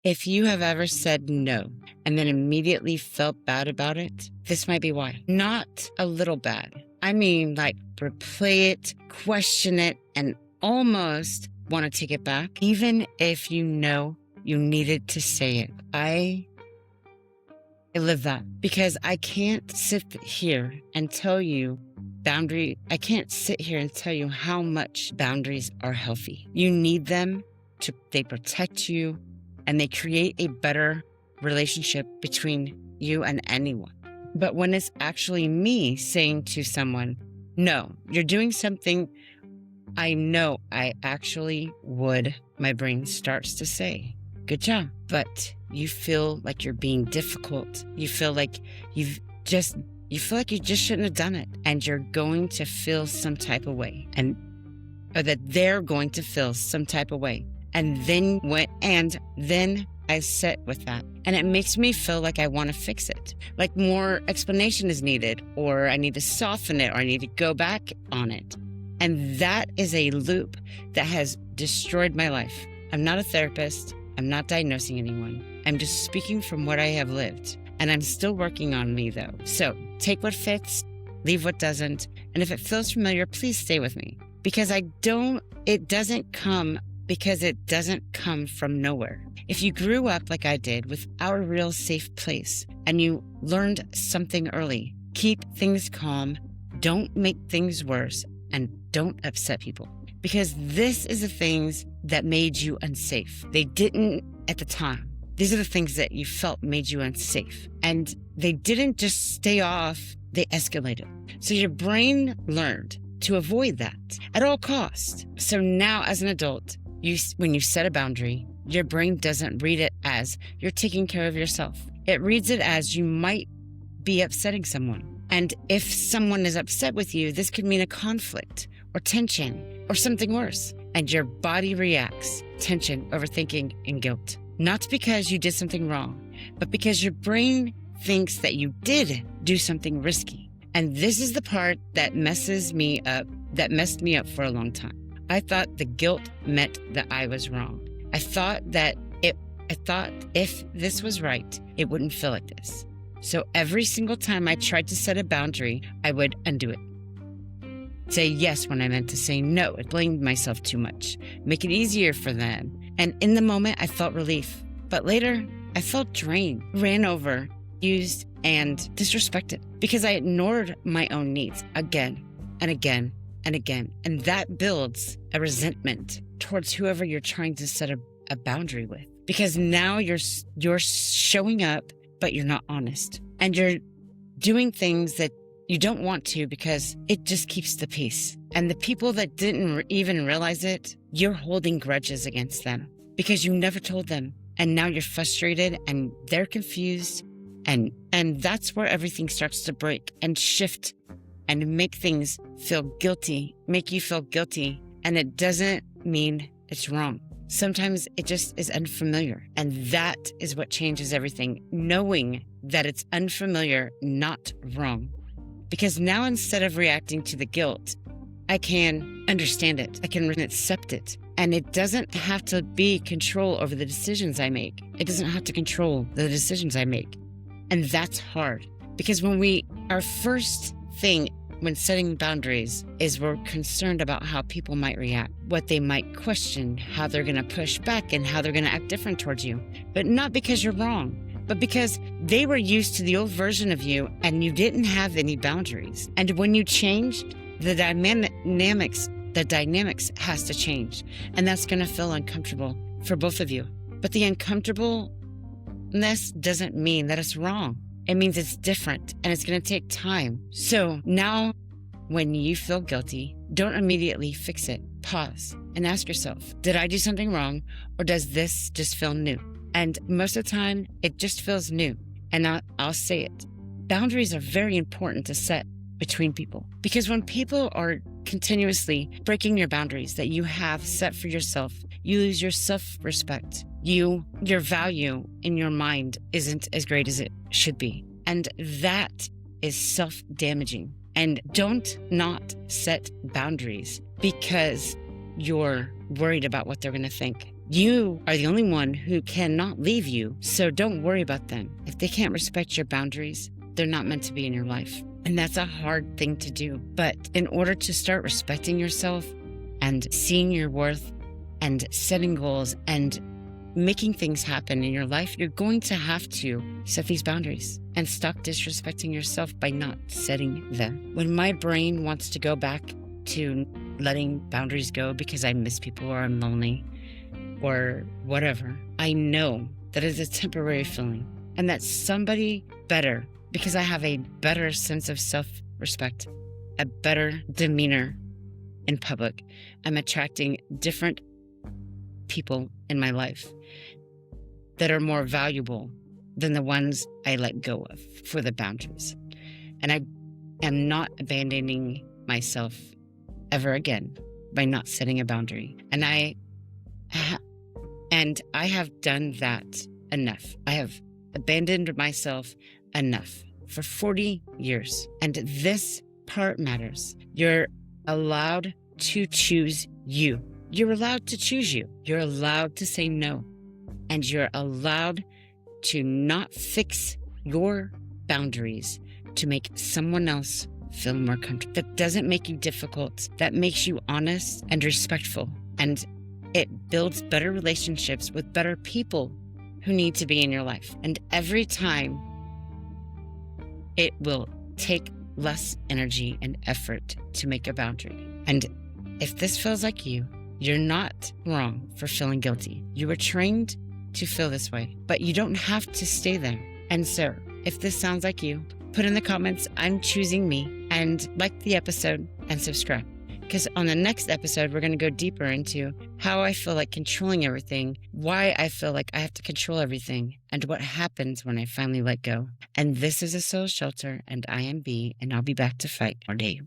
If you have ever said no and then immediately felt bad about it, this might be why. Not a little bad. I mean, like replay it, question it, and almost want to take it back, even if you know you needed to say it. I live that because I can't sit here and tell you I can't sit here and tell you how much boundaries are healthy. You need them they protect you, and they create a better relationship between you and anyone. But when it's actually me saying to someone, no, you're doing something I know I actually would, my brain starts to say, good job. But you feel like you're being difficult. You feel like you just shouldn't have done it. And you're going to feel some type of way. Or that they're going to feel some type of way. And then I sit with that. And it makes me feel like I want to fix it. Like more explanation is needed, or I need to soften it, or I need to go back on it. And that is a loop that has destroyed my life. I'm not a therapist. I'm not diagnosing anyone. I'm just speaking from what I have lived. And I'm still working on me though. So take what fits, leave what doesn't. And if it feels familiar, please stay with me. Because it doesn't come from nowhere. If you grew up like I did without a real safe place and you learned something early, keep things calm, don't make things worse, and don't upset people. Because this is the things that made you unsafe. They didn't at the time. These are the things that you felt made you unsafe. And they didn't just stay off, they escalated. So your brain learned to avoid that at all costs. So now as an adult, when you set a boundary, your brain doesn't read it as you're taking care of yourself. It reads it as you might be upsetting someone. And if someone is upset with you, this could mean a conflict or tension or something worse. And your body reacts, tension, overthinking, and guilt. Not because you did something wrong, but because your brain thinks that you did do something risky. And this is the part that messed me up for a long time. I thought the guilt meant that I was wrong. I thought if this was right, it wouldn't feel like this. So every single time I tried to set a boundary, I would undo it. Say yes when I meant to say no. I blamed myself too much. Make it easier for them. And in the moment, I felt relief. But later, I felt drained, ran over, used, and disrespected because I ignored my own needs again and again and again. And that builds a resentment towards whoever you're trying to set a boundary with. Because now you're showing up, but you're not honest. And you're doing things that you don't want to because it just keeps the peace. And the people that didn't even realize it, you're holding grudges against them because you never told them. And now you're frustrated and they're confused. And that's where everything starts to break and shift and make you feel guilty. And it doesn't mean it's wrong. Sometimes it just is unfamiliar. And that is what changes everything. Knowing that it's unfamiliar, not wrong. Because now instead of reacting to the guilt, I can understand it. I can accept it. And it doesn't have to be control over the decisions I make. It doesn't have to control the decisions I make. And that's hard. Because our first thing when setting boundaries is we're concerned about how people might react, what they might question, how they're going to push back, and how they're going to act different towards you. But not because you're wrong, but because they were used to the old version of you and you didn't have any boundaries. And when you changed, the dynamics has to change. And that's going to feel uncomfortable for both of you. But the uncomfortableness doesn't mean that it's wrong. It means it's different and it's going to take time. So now when you feel guilty, don't immediately fix it. Pause and ask yourself, did I do something wrong or does this just feel new? And most of the time, it just feels new. And I'll say it. Boundaries are very important to set between people. Because when people are continuously breaking your boundaries that you have set for yourself, you lose your self-respect. Your value in your mind isn't as great as it should be. And that is self-damaging. And don't not set boundaries because you're worried about what they're going to think. You are the only one who cannot leave you, so don't worry about them. If they can't respect your boundaries, they're not meant to be in your life. And that's a hard thing to do. But in order to start respecting yourself and seeing your worth and setting goals and making things happen in your life, you're going to have to set these boundaries and stop disrespecting yourself by not setting them. When my brain wants to go back to letting boundaries go because I miss people or I'm lonely or whatever, I know that it's a temporary feeling and that somebody better, because I have a better sense of self-respect, a better demeanor in public, I'm attracting different people in my life that are more valuable than the ones I let go of for the boundaries. And I am not abandoning myself ever again by not setting a boundary. And I have done that enough. I have abandoned myself enough for 40 years. And this part matters. You're allowed to choose you. You're allowed to choose you. You're allowed to say no. And you're allowed to not fix your boundaries to make someone else feel more comfortable. That doesn't make you difficult. That makes you honest and respectful. And it builds better relationships with better people who need to be in your life. And every time, it will take less energy and effort to make a boundary. And if this feels like you, you're not wrong for feeling guilty. You were trained to feel this way, but you don't have to stay there. And so, if this sounds like you, put in the comments, I'm choosing me, and like the episode and subscribe. Because on the next episode, we're going to go deeper into how I feel like controlling everything, why I feel like I have to control everything, and what happens when I finally let go. And this is a soul shelter, and I am B, and I'll be back to fight all day.